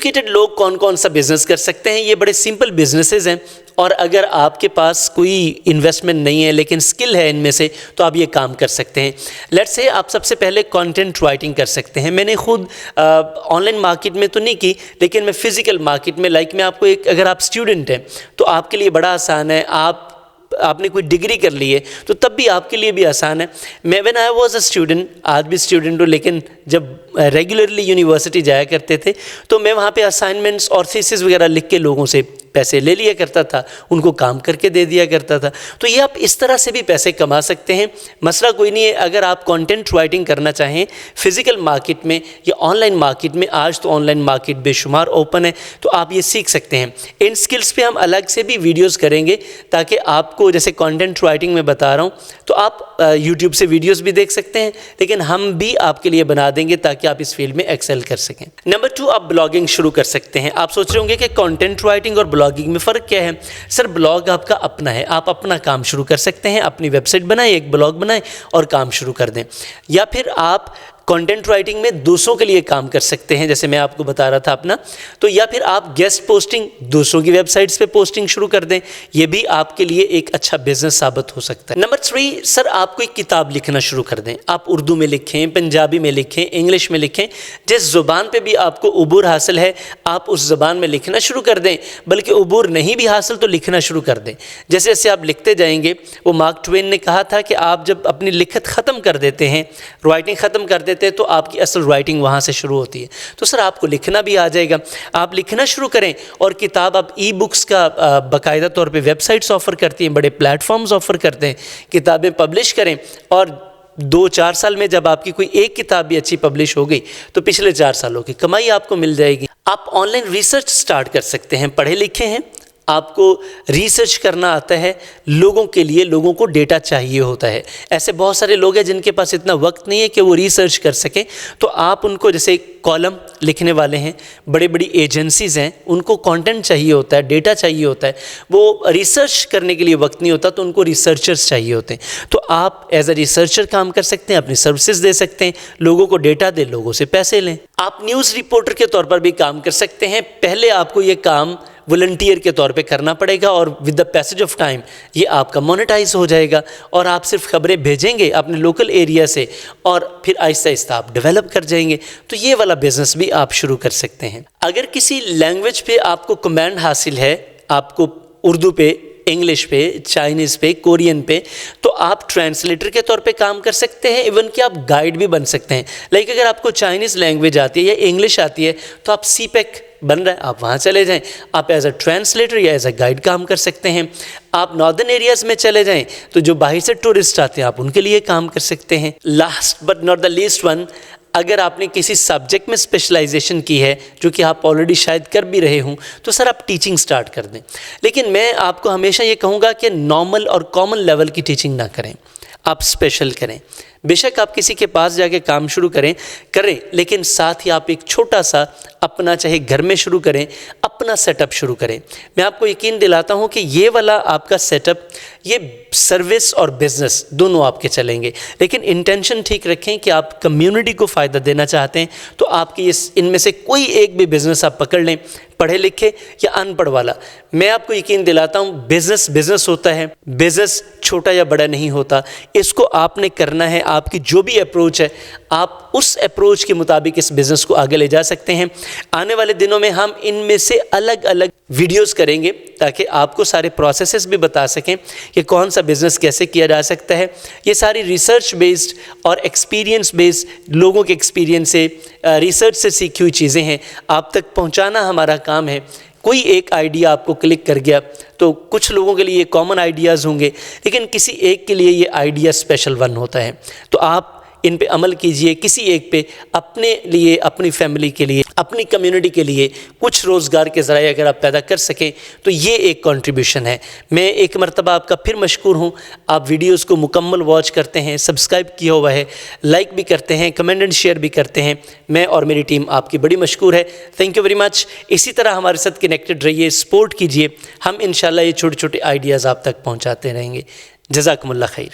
Educated लोग कौन कौन सा बिज़नेस कर सकते हैं? ये बड़े सिंपल बिजनेसेस हैं, और अगर आपके पास कोई इन्वेस्टमेंट नहीं है लेकिन स्किल है इनमें से, तो आप ये काम कर सकते हैं। लेट्स से आप सबसे पहले कंटेंट राइटिंग कर सकते हैं। मैंने खुद ऑनलाइन मार्केट में तो नहीं की, लेकिन मैं फिज़िकल मार्केट में, मैं आपको एक, अगर आप स्टूडेंट हैं तो आपके लिए बड़ा आसान है। आपने कोई डिग्री कर ली है तो तब भी आपके लिए भी आसान है। मैं when I was a student, आज भी स्टूडेंट हूँ, लेकिन जब रेगुलरली यूनिवर्सिटी जाया करते थे तो मैं वहाँ पे असाइनमेंट्स और थीसिस वगैरह लिख के लोगों से पैसे ले लिया करता था, उनको काम करके दे दिया करता था। तो ये आप इस तरह से भी पैसे कमा सकते हैं, मसला कोई नहीं है। अगर आप कंटेंट राइटिंग करना चाहें फिज़िकल मार्केट में या ऑनलाइन मार्केट में, आज तो ऑनलाइन मार्केट बेशुमार ओपन है, तो आप ये सीख सकते हैं। इन स्किल्स पे हम अलग से भी वीडियोज़ करेंगे, ताकि आपको, जैसे कंटेंट राइटिंग में बता रहा हूँ, तो आप यूट्यूब से वीडियोज़ भी देख सकते हैं, लेकिन हम भी आपके लिए बना देंगे ताकि आप इस फील्ड में एक्सेल कर सकें। नंबर 2, आप ब्लॉगिंग शुरू कर सकते हैं। आप सोच रहे होंगे कि कंटेंट राइटिंग और ब्लॉगिंग में फ़र्क क्या है? सर, ब्लॉग आपका अपना है, आप अपना काम शुरू कर सकते हैं, अपनी वेबसाइट बनाएं, एक ब्लॉग बनाएं और काम शुरू कर दें। या फिर आप कंटेंट राइटिंग में दूसरों के लिए काम कर सकते हैं, जैसे मैं आपको बता रहा था अपना, तो या फिर आप गेस्ट पोस्टिंग दूसरों की वेबसाइट्स पे पोस्टिंग शुरू कर दें, ये भी आपके लिए एक अच्छा बिजनेस साबित हो सकता है। नंबर 3, सर आप कोई किताब लिखना शुरू कर दें। आप उर्दू में लिखें, पंजाबी में लिखें, इंग्लिश में लिखें, जिस ज़ुबान पे भी आपको उबूर हासिल है आप उस ज़ुबान में लिखना शुरू कर दें। बल्कि उबूर नहीं भी हासिल तो लिखना शुरू कर दें। जैसे जैसे आप लिखते जाएंगे, वो मार्क ट्वेन ने कहा था कि आप जब अपनी लिखत ख़त्म कर देते हैं, राइटिंग ख़त्म कर देते हैं, तो आपकी असल राइटिंग वहाँ से शुरू होती है। तो सर आपको लिखना भी आ जाएगा, आप लिखना शुरू करें। और किताब, आप ई बुक्स का बाकायदा तौर पे वेबसाइट्स ऑफ़र करती हैं, बड़े प्लेटफॉर्म्स ऑफ़र करते हैं, किताबें पब्लिश करें। और 2-4 साल में जब आपकी कोई एक किताब भी अच्छी पब्लिश हो गई तो पिछले 4 सालों की कमाई आपको मिल जाएगी। आप ऑनलाइन रिसर्च स्टार्ट कर सकते हैं। पढ़े लिखे हैं, आपको रिसर्च करना आता है, लोगों के लिए, लोगों को डेटा चाहिए होता है। ऐसे बहुत सारे लोग हैं जिनके पास इतना वक्त नहीं है कि वो रिसर्च कर सकें, तो आप उनको, जैसे कॉलम लिखने वाले हैं, बड़ी बड़ी एजेंसीज़ हैं, उनको कंटेंट चाहिए होता है, डेटा चाहिए होता है, वो रिसर्च करने के लिए वक्त नहीं होता, तो उनको रिसर्चर्स चाहिए होते हैं। तो आप एज अ रिसर्चर काम कर सकते हैं, अपनी सर्विसेज दे सकते हैं, लोगों को डेटा दें, लोगों से पैसे लें। आप न्यूज़ रिपोर्टर के तौर पर भी काम कर सकते हैं। पहले आपको ये काम वॉलंटियर के तौर पे करना पड़ेगा, और with the passage of time ये आपका मोनेटाइज हो जाएगा, और आप सिर्फ खबरें भेजेंगे अपने लोकल एरिया से, और फिर आहिस्ता आहिस्ता आप डेवलप कर जाएंगे। तो ये वाला बिज़नेस भी आप शुरू कर सकते हैं। अगर किसी लैंग्वेज पे आपको कमांड हासिल है, आपको उर्दू पे, इंग्लिश पे, चाइनीज़ पे, कोरियन पे, तो आप ट्रांसलेटर के तौर पे काम कर सकते हैं। इवन कि आप गाइड भी बन सकते हैं। लाइक अगर आपको चाइनीज़ लैंग्वेज आती है या इंग्लिश आती है, तो आप सीपेक बन रहा है, आप वहाँ चले जाएं, आप एज अ ट्रांसलेटर या एज अ गाइड काम कर सकते हैं। आप नॉर्दर्न एरियाज़ में चले जाएं, तो जो बाहर से टूरिस्ट आते हैं आप उनके लिए काम कर सकते हैं। Last but not the least one, अगर आपने किसी सब्जेक्ट में स्पेशलाइजेशन की है, जो कि आप ऑलरेडी शायद कर भी रहे हों, तो सर आप टीचिंग स्टार्ट कर दें। लेकिन मैं आपको हमेशा ये कहूँगा कि नॉर्मल और कॉमन लेवल की टीचिंग ना करें, आप स्पेशल करें। बेशक आप किसी के पास जाके काम शुरू करें, लेकिन साथ ही आप एक छोटा सा अपना, चाहे घर में शुरू करें, अपना सेटअप शुरू करें। मैं आपको यकीन दिलाता हूं कि ये वाला आपका सेटअप, ये सर्विस और बिज़नेस दोनों आपके चलेंगे। लेकिन इंटेंशन ठीक रखें कि आप कम्युनिटी को फ़ायदा देना चाहते हैं, तो आपकी इनमें से कोई एक भी बिज़नेस आप पकड़ लें, पढ़े लिखे या अनपढ़ वाला। मैं आपको यकीन दिलाता हूँ, बिज़नेस होता है, बिज़नेस छोटा या बड़ा नहीं होता। इसको आपने करना है, आपकी जो भी अप्रोच है, आप उस अप्रोच के मुताबिक इस बिज़नेस को आगे ले जा सकते हैं। आने वाले दिनों में हम इनमें से अलग अलग वीडियोस करेंगे, ताकि आपको सारे प्रोसेसेस भी बता सकें कि कौन सा बिज़नेस कैसे किया जा सकता है। ये सारी रिसर्च बेस्ड और एक्सपीरियंस बेस्ड, लोगों के एक्सपीरियंस से, रिसर्च से सीखी हुई चीज़ें हैं, आप तक पहुंचाना हमारा काम है। कोई एक आइडिया आपको क्लिक कर गया तो कुछ लोगों के लिए कॉमन आइडियाज़ होंगे, लेकिन किसी एक के लिए ये आइडिया स्पेशल वन होता है। तो आप इन पे अमल कीजिए, किसी एक पे, अपने लिए, अपनी फैमिली के लिए, अपनी कम्युनिटी के लिए कुछ रोज़गार के ज़राए अगर आप पैदा कर सकें तो ये एक कंट्रीब्यूशन है। मैं एक मरतबा आपका फिर मशकूर हूँ, आप वीडियोस को मुकम्मल वॉच करते हैं, सब्सक्राइब किया हुआ है, लाइक भी करते हैं, कमेंट एंड शेयर भी करते हैं। मैं और मेरी टीम आपकी बड़ी मशकूर है। Thank you very much. इसी तरह हमारे साथ कनेक्टेड रहिए, सपोर्ट कीजिए। हम इंशाल्लाह ये छोटे छोटे आइडियाज़ आप तक पहुँचाते रहेंगे। जज़ाकुमुल्लाह खैर।